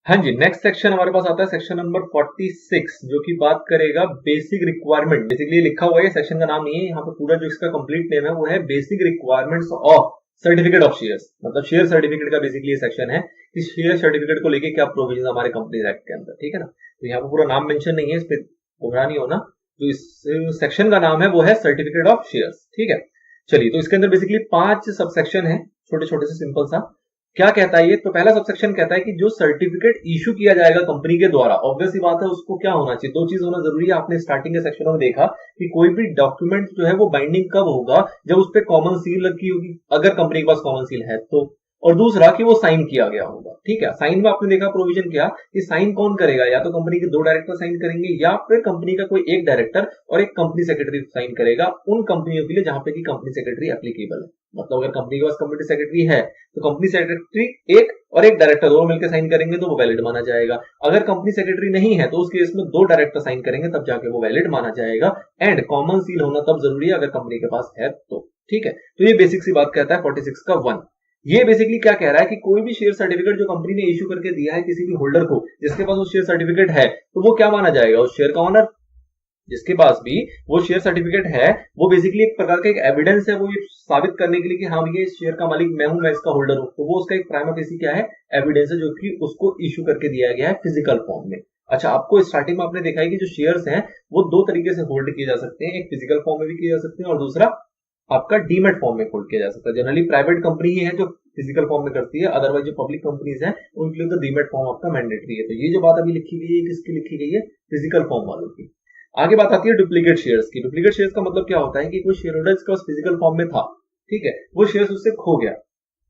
हाँ जी, next section हमारे पास आता है सेक्शन नंबर 46 जो कि बात करेगा बेसिक रिक्वायरमेंट। बेसिकली लिखा हुआ है, सेक्शन का नाम नहीं है यहाँ पे, पूरा जो इसका कंप्लीट नेम है वो है basic requirements of certificate of shares. मतलब शेयर सर्टिफिकेट का बेसिकली ये सेक्शन है कि शेयर सर्टिफिकेट को लेके क्या प्रोविजन हमारे कंपनीज एक्ट के अंदर, ठीक है ना। तो यहाँ पे पूरा नाम मेंशन नहीं है, इस पर गुमराह नहीं होना। जो इस सेक्शन का नाम है वो है सर्टिफिकेट ऑफ शेयर्स, ठीक है। चलिए, तो इसके अंदर बेसिकली 5 सब सेक्शन है, छोटे छोटे से सिंपल सा। क्या कहता है ये? तो पहला सबसेक्शन कहता है कि जो सर्टिफिकेट इशू किया जाएगा कंपनी के द्वारा, ऑब्वियस सी बात है उसको क्या होना चाहिए, दो चीज होना जरूरी है। आपने स्टार्टिंग के सेक्शनों में देखा कि कोई भी डॉक्यूमेंट जो है वो बाइंडिंग कब होगा, जब उस पर कॉमन सील लगी होगी, अगर कंपनी के पास कॉमन सील है तो। और दूसरा कि वो साइन किया गया होगा, ठीक है। साइन में आपने देखा प्रोविजन क्या कि साइन कौन करेगा, या तो कंपनी के 2 डायरेक्टर साइन करेंगे या फिर कंपनी का कोई एक डायरेक्टर और एक कंपनी सेक्रेटरी साइन करेगा उन कंपनियों के लिए जहां पे की कंपनी सेक्रेटरी एप्लीकेबल है। मतलब अगर कंपनी के पास कंपनी सेक्रेटरी है तो कंपनी सेक्रेटरी एक और एक डायरेक्टर दोनों मिलकर साइन करेंगे तो वो वैलिड माना जाएगा। अगर कंपनी सेक्रेटरी नहीं है तो उस केस में 2 डायरेक्टर साइन करेंगे तब जाके वो वैलिड माना जाएगा। एंड कॉमन सील होना तब जरूरी है अगर कंपनी के पास है तो, ठीक है। तो ये बेसिक सी बात कहता है 46 का 1। ये बेसिकली क्या कह रहा है कि कोई भी शेयर सर्टिफिकेट जो कंपनी ने इश्यू करके दिया है किसी भी होल्डर को जिसके पास वो शेयर सर्टिफिकेट है, तो वो क्या माना जाएगा, उस शेयर का ऑनर। जिसके पास भी वो शेयर सर्टिफिकेट है वो बेसिकली एक प्रकार का एक एविडेंस है, वो ये साबित करने के लिए कि हाँ ये शेयर का मालिक मैं हूं, मैं इसका होल्डर हूं। तो वो उसका एक प्राइमा फेसी क्या है, एविडेंस है, जो कि उसको इश्यू करके दिया गया है फिजिकल फॉर्म में। अच्छा, आपको स्टार्टिंग में आपने देखा है कि जो शेयर्स हैं वो 2 तरीके से होल्ड किए जा सकते हैं, एक फिजिकल फॉर्म में भी किए जा सकते हैं और दूसरा आपका डीमेट फॉर्म में होल्ड किया जा सकता है। जनरली प्राइवेट कंपनी ही है जो फिजिकल फॉर्म में करती है, अदरवाइज जो पब्लिक कंपनीज हैं उनके लिए तो डीमेट फॉर्म आपका मैंडेटरी है। तो ये जो बात अभी लिखी गई है किसकी लिखी गई है, फिजिकल फॉर्म वालों की। आगे बात आती है डुप्लीकेट शेयर्स की। डुप्लीकेट शेयर्स का मतलब क्या होता है कि कोई शेयर होल्डर जिसका फिजिकल फॉर्म में था, ठीक है, वो शेयर्स उससे खो गया,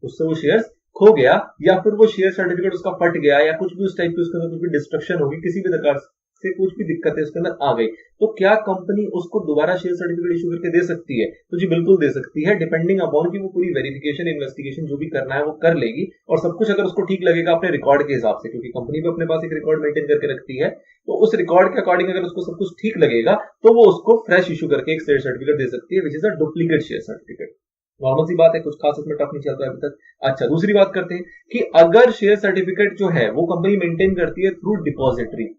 उससे वो शेयर्स खो गया या फिर वो शेयर सर्टिफिकेट उसका फट गया या कुछ भी उस टाइप की उसके अंदर कुछ भी डिस्ट्रक्शन होगी, किसी भी प्रकार से कुछ भी दिक्कत है उसके अंदर आ गई, तो क्या कंपनी उसको दोबारा शेयर सर्टिफिकेट इशू करके दे सकती है? तो जी बिल्कुल दे सकती है, डिपेंडिंग अपॉन कि वो पूरी वेरिफिकेशन इन्वेस्टिगेशन जो भी करना है वो कर लेगी और सब कुछ अगर उसको ठीक लगेगा अपने रिकॉर्ड के हिसाब से, क्योंकि कंपनी भी अपने पास एक रिकॉर्ड मेंटेन करके रखती है। तो उस रिकॉर्ड के अकॉर्डिंग अगर उसको सब कुछ ठीक लगेगा तो वो उसको फ्रेश इशू करके एक शेयर सर्टिफिकेट दे सकती है, which is a duplicate share certificate. Normal सी बात है, कुछ खास इसमें टफ नहीं चल रहा है अभी तक। अच्छा, दूसरी बात करते हैं कि अगर शेयर सर्टिफिकेट जो है वो कंपनी मेंटेन करती है थ्रू डिपॉजिटरी,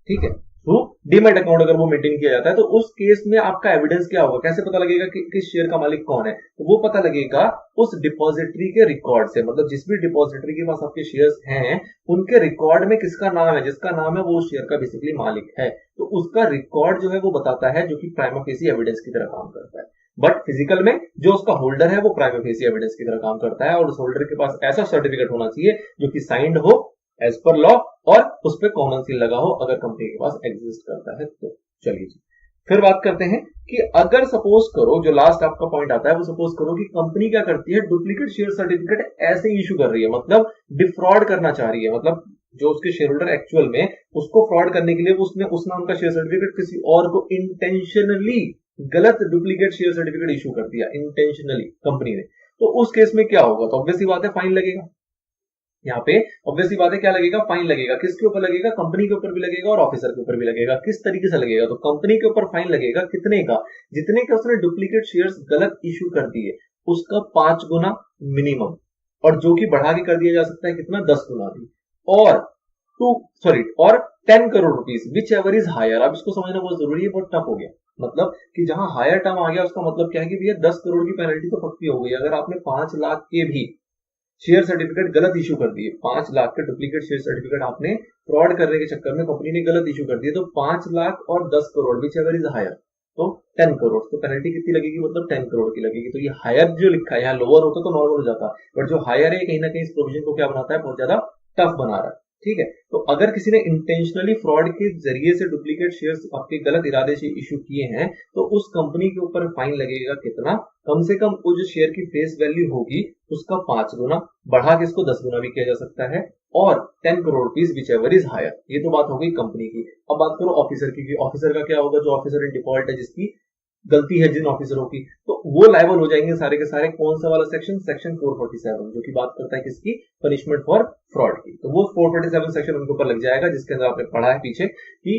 ठीक है, थ्रू डीमैट अकाउंट अगर वो मेंटेन किया जाता है, तो उस केस में आपका एविडेंस क्या होगा, कैसे पता लगेगा कि किस शेयर का मालिक कौन है? तो वो पता लगेगा उस डिपॉजिटरी के रिकॉर्ड से। मतलब जिस भी डिपॉजिटरी के पास आपके शेयर्स हैं उनके रिकॉर्ड में किसका नाम है, जिसका नाम है वो शेयर का बेसिकली मालिक है, तो उसका रिकॉर्ड जो है वो बताता है, जो कि प्राइमा फेसी एविडेंस की तरह काम करता है। बट फिजिकल में जो उसका होल्डर है वो प्राइमा फेसी एविडेंस की तरह काम करता है और उस होल्डर के पास ऐसा सर्टिफिकेट होना चाहिए जो कि साइंड हो एज पर लॉ और उस पर कॉमन सील लगा हो, अगर कंपनी के पास एग्जिस्ट करता है तो। चलिए जी, फिर बात करते हैं कि अगर सपोज करो, जो लास्ट आपका पॉइंट आता है वो सपोज करो कि कंपनी क्या करती है, डुप्लीकेट शेयर सर्टिफिकेट ऐसे इशू कर रही है, मतलब डिफ्रॉड करना चाह रही है। मतलब जो उसके शेयर होल्डर एक्चुअल में उसको फ्रॉड करने के लिए उसने उस नाम का शेयर सर्टिफिकेट किसी और को इंटेंशनली गलत डुप्लीकेट शेयर सर्टिफिकेट इशू कर दिया इंटेंशनली कंपनी ने, तो उस केस में क्या होगा? तो ऑब्वियस सी बात है फाइन लगेगा। यहाँ पे ऑब्वियस सी बात है क्या लगेगा, फाइन लगेगा। किसके ऊपर लगेगा? कंपनी के ऊपर भी लगेगा और ऑफिसर के ऊपर भी लगेगा। किस तरीके से लगेगा? तो कंपनी के ऊपर फाइन लगेगा कितने का, जितने का उसने डुप्लीकेट शेयर्स गलत इशू कर दिए उसका 5 गुना मिनिमम, और जो कि बढ़ा के कर दिया जा सकता है कितना, 10 गुना भी, और 10 crore rupees whichever is higher. अब इसको समझना बहुत जरूरी है, बहुत टफ हो गया। मतलब कि जहां हायर टर्म आ गया उसका मतलब क्या है कि भैया 10 करोड़ की पेनल्टी तो पक्की हो गई। अगर आपने 5 लाख के भी शेयर सर्टिफिकेट गलत इशू कर दिए, 5 लाख के डुप्लीकेट शेयर सर्टिफिकेट आपने फ्रॉड करने के चक्कर में कंपनी ने गलत इशू कर दिए, तो 5 लाख और 10 crore whichever is higher, तो 10 करोड़, तो पेनल्टी कितनी लगेगी, मतलब 10 करोड़ की लगेगी। तो ये हायर जो लिखा है, यहाँ लोअर होता तो नॉर्मल हो जाता, बट जो हायर है कहीं ना कहीं इस प्रोविजन को क्या बनाता है, बहुत ज्यादा टफ बना रहा है, ठीक है। तो अगर किसी ने इंटेंशनली फ्रॉड के जरिए से डुप्लीकेट शेयर्स आपके गलत इरादे से इशू किए हैं तो उस कंपनी के ऊपर फाइन लगेगा कितना, कम से कम वो जो शेयर की फेस वैल्यू होगी उसका 5 गुना, बढ़ा के इसको 10 गुना भी किया जा सकता है, और 10 crore rupees whichever is higher. ये तो बात हो गई कंपनी की। अब बात करो ऑफिसर की। ऑफिसर का क्या होगा? जो ऑफिसर इन डिफॉल्ट है, जिसकी गलती है जिन ऑफिसरों की, तो वो लायबल हो जाएंगे सारे के सारे। कौन सा वाला सेक्शन? सेक्शन 447, जो कि बात करता है किसकी, पनिशमेंट फॉर फ्रॉड की। तो वो 447 सेक्शन उनके ऊपर लग जाएगा, जिसके अंदर आपने पढ़ा है पीछे कि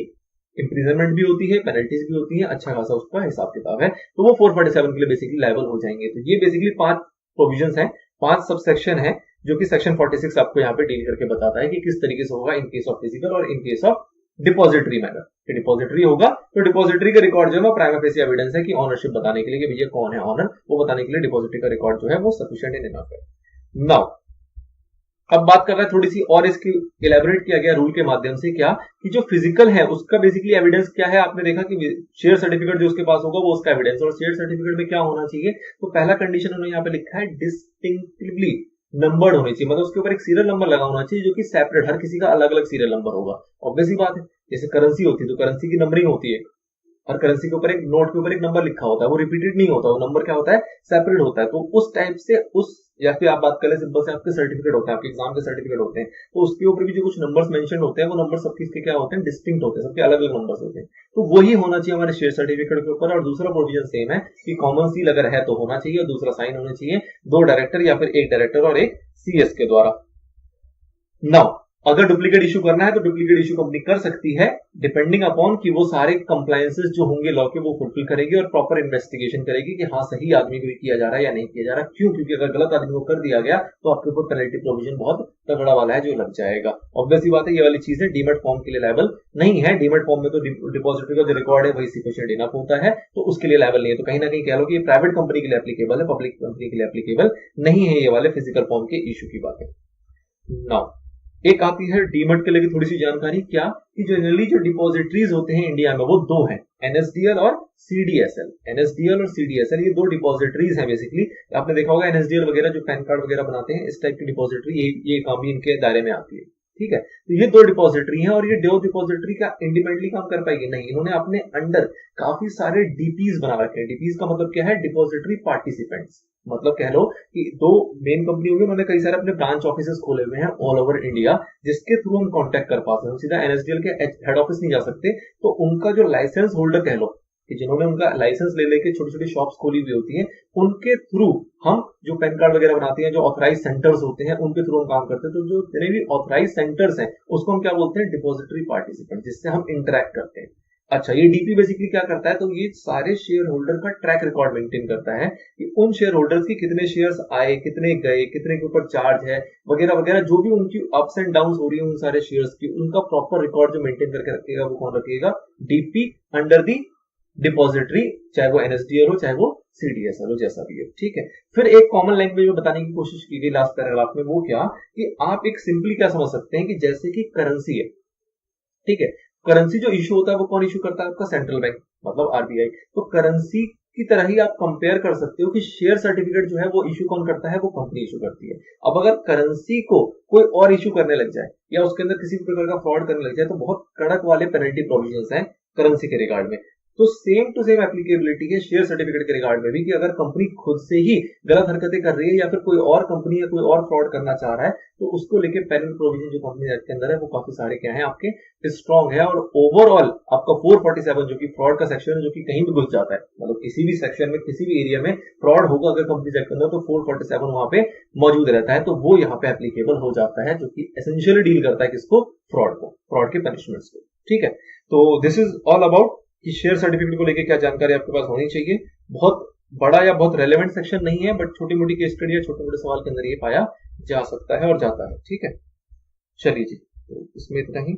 इंप्रिजनमेंट भी होती है, पेनल्टीज भी होती है, अच्छा खासा उसका हिसाब किताब है। तो वो 447 के लिए बेसिकली लायबल हो जाएंगे। तो ये बेसिकली 5 प्रोविजन है, 5 सब सेक्शन है जो कि सेक्शन 46 आपको यहाँ पे डील करके बताता है कि किस तरीके से होगा इन केस ऑफ फिजिकल और in case of depository matter. Depository होगा तो डिपॉजिटरी का रिकॉर्ड जो है वो प्राइमा फेसी एविडेंस है कि ऑनरशिप बताने के लिए कि भैया कौन है ऑनर, वो बताने के लिए डिपॉजिटरी का रिकॉर्ड जो है वो सफिशिएंट एंड इनफ है। नाउ अब बात कर रहे हैं थोड़ी सी और इसकी इलेबोरेट किया गया रूल के माध्यम से, क्या कि जो फिजिकल है उसका बेसिकली एविडेंस क्या है। आपने देखा कि शेयर सर्टिफिकेट जो उसके पास होगा वो उसका एविडेंस, और शेयर सर्टिफिकेट में क्या होना चाहिए, तो पहला कंडीशन उन्होंने यहाँ पे लिखा है डिस्टिंक्टिवली नंबर्ड होनी चाहिए, मतलब उसके ऊपर एक सीरियल नंबर लगा होना चाहिए जो कि सेपरेट, हर किसी का अलग अलग सीरियल नंबर होगा। ऑब्वियस ही बात है, जैसे करेंसी होती है तो करेंसी की नंबरिंग होती है, हर करेंसी के ऊपर एक नोट के ऊपर एक नंबर लिखा होता है, वो रिपीटेड नहीं होता, वो नंबर क्या होता है सेपरेट होता है। तो उस टाइप से उस, या फिर आप बात करें सिंपल से आपके सर्टिफिकेट होते हैं, आपके एग्जाम के सर्टिफिकेट होते हैं, तो उसके ऊपर भी जो कुछ नंबर्स मेंशन होते हैं वो नंबर सबके क्या होते हैं, डिस्टिंक्ट होते हैं, सबके अलग अलग नंबर्स होते हैं। तो वही होना चाहिए हमारे शेयर सर्टिफिकेट के ऊपर। और दूसरा प्रोविजन सेम है कि कॉमन सील अगर है तो होना चाहिए, और दूसरा साइन होना चाहिए 2 डायरेक्टर या फिर 1 डायरेक्टर और 1 सीएस के द्वारा। नाउ अगर डुप्लीकेट इशू करना है तो डुप्लीकेट इशू कंपनी कर सकती है, डिपेंडिंग अपॉन कि वो सारे कंप्लायंसेस जो होंगे लॉ के वो फुलफिल करेगी और प्रॉपर इन्वेस्टिगेशन करेगी कि हाँ सही आदमी को किया जा रहा है या नहीं किया जा रहा। क्यों? क्योंकि अगर गलत आदमी को कर दिया गया तो आपके ऊपर पेनल्टी प्रोविजन बहुत तगड़ा वाला है जो लग जाएगा। ऑब्वियसली बात है, ये वाली चीजें डीमेट फॉर्म के लिए लायबल नहीं है। डीमेट फॉर्म में तो डिपॉजिटरी का जो रिकॉर्ड है वही सफिशिएंट इनफ होता है, तो उसके लिए लायबल नहीं है। तो कहीं ना कहीं कह लो कि ये प्राइवेट कंपनी के लिए एप्लीकेबल है, पब्लिक कंपनी के लिए एप्लीकेबल नहीं है ये वाले फिजिकल फॉर्म के इशू की बात है। नाउ एक आती है डीमट के लिए थोड़ी सी जानकारी, क्या कि जनरली जो डिपॉजिटरीज होते हैं इंडिया में वो 2 हैं, एनएसडीएल और सीडीएसएल। एनएसडीएल और सीडीएसएल ये 2 डिपॉजिटरीज हैं बेसिकली। आपने देखा होगा एनएसडीएल वगैरह जो पैन कार्ड वगैरह बनाते हैं, इस टाइप की डिपॉजिटरी ये काम भी इनके दायरे में आती है। ठीक है, तो ये 2 डिपॉजिटरी हैं, और ये 2 डिपॉजिटरी का इंडिपेंडेंटली काम कर पाएगी नहीं, इन्होंने अपने अंडर काफी सारे डीपीज बना रखे हैं। डीपीज का मतलब क्या है, डिपॉजिटरी पार्टिसिपेंट्स, मतलब कह लो कि 2 मेन कंपनी होगी, उन्होंने कई सारे अपने ब्रांच ऑफिसेस खोले हुए हैं ऑल ओवर इंडिया, जिसके थ्रू हम कांटेक्ट कर पाते हैं। हम सीधा एनएसडीएल के हेड ऑफिस नहीं जा सकते, तो उनका जो लाइसेंस होल्डर कह लो कि जिन्होंने उनका लाइसेंस ले लेके छोटी छोटी शॉप्स खोली हुई होती हैं, उनके थ्रू हम जो पैन कार्ड वगैरह बनाते हैं, जो ऑथराइज सेंटर्स होते हैं उनके थ्रू हम काम करते हैं। तो जो जितने भी ऑथराइज सेंटर्स हैं उसको हम क्या बोलते हैं, डिपॉजिटरी पार्टिसिपेंट, जिससे हम इंटरेक्ट करते हैं। अच्छा, ये डीपी बेसिकली क्या करता है, तो ये सारे शेयर होल्डर का ट्रैक रिकॉर्ड मेंटेन करता है कि उन शेयर होल्डर्स की कितने शेयर्स आए, कितने गए, कितने के ऊपर चार्ज है वगैरह वगैरह, जो भी उनकी अप्स एंड डाउन हो रही है उन सारे शेयर्स की, उनका प्रॉपर रिकॉर्ड जो मेंटेन करके रखेगा वो कौन रखेगा, डीपी अंडर दी डिपॉजिटरी, चाहे वो एनएसडीएल हो चाहे वो सीडीएसएल हो, जैसा भी है। ठीक है, फिर एक कॉमन लैंग्वेज में बताने की कोशिश की गई लास्ट पैराग्राफ में, वो क्या कि आप एक सिंपली क्या समझ सकते हैं कि जैसे कि करेंसी है, ठीक है, करेंसी जो इशू होता है वो कौन इशू करता है, आपका सेंट्रल बैंक मतलब आरबीआई। तो करेंसी की तरह ही आप कंपेयर कर सकते हो कि शेयर सर्टिफिकेट जो है वो इशू कौन करता है, वो कंपनी इशू करती है। अब अगर करेंसी को कोई और इशू करने लग जाए या उसके अंदर किसी भी प्रकार का फ्रॉड करने लग जाए तो बहुत कड़क वाले पेनल्टी प्रोविजंस हैं करेंसी के रिगार्ड में। तो सेम टू सेम एप्लीकेबिलिटी है शेयर सर्टिफिकेट के रिगार्ड में भी, कि अगर कंपनी खुद से ही गलत हरकतें कर रही है या फिर कोई और कंपनी या कोई और फ्रॉड करना चाह रहा है, तो उसको लेके पेनल प्रोविजन जो कंपनी एक्ट के अंदर है वो काफी सारे क्या है आपके स्ट्रॉन्ग है। और ओवरऑल आपका 447 जो कि फ्रॉड का सेक्शन है, जो कि कहीं भी घुस जाता है, मतलब किसी भी सेक्शन में किसी भी एरिया में फ्रॉड होगा अगर कंपनी एक्ट के अंदर, तो 447 वहां पे मौजूद रहता है, तो वो यहाँ पे एप्लीकेबल हो जाता है, जो कि एसेंशियली डील करता है किसको, फ्रॉड को, फ्रॉड के पनिशमेंट्स को। ठीक है, तो दिस इज ऑल अबाउट कि शेयर सर्टिफिकेट को लेके क्या जानकारी आपके पास होनी चाहिए। बहुत बड़ा या बहुत रेलेवेंट सेक्शन नहीं है, बट छोटी मोटी केस स्टडी या छोटे मोटे सवाल के अंदर ये पाया जा सकता है और जाता है। ठीक है, चलिए जी, तो इसमें इतना ही।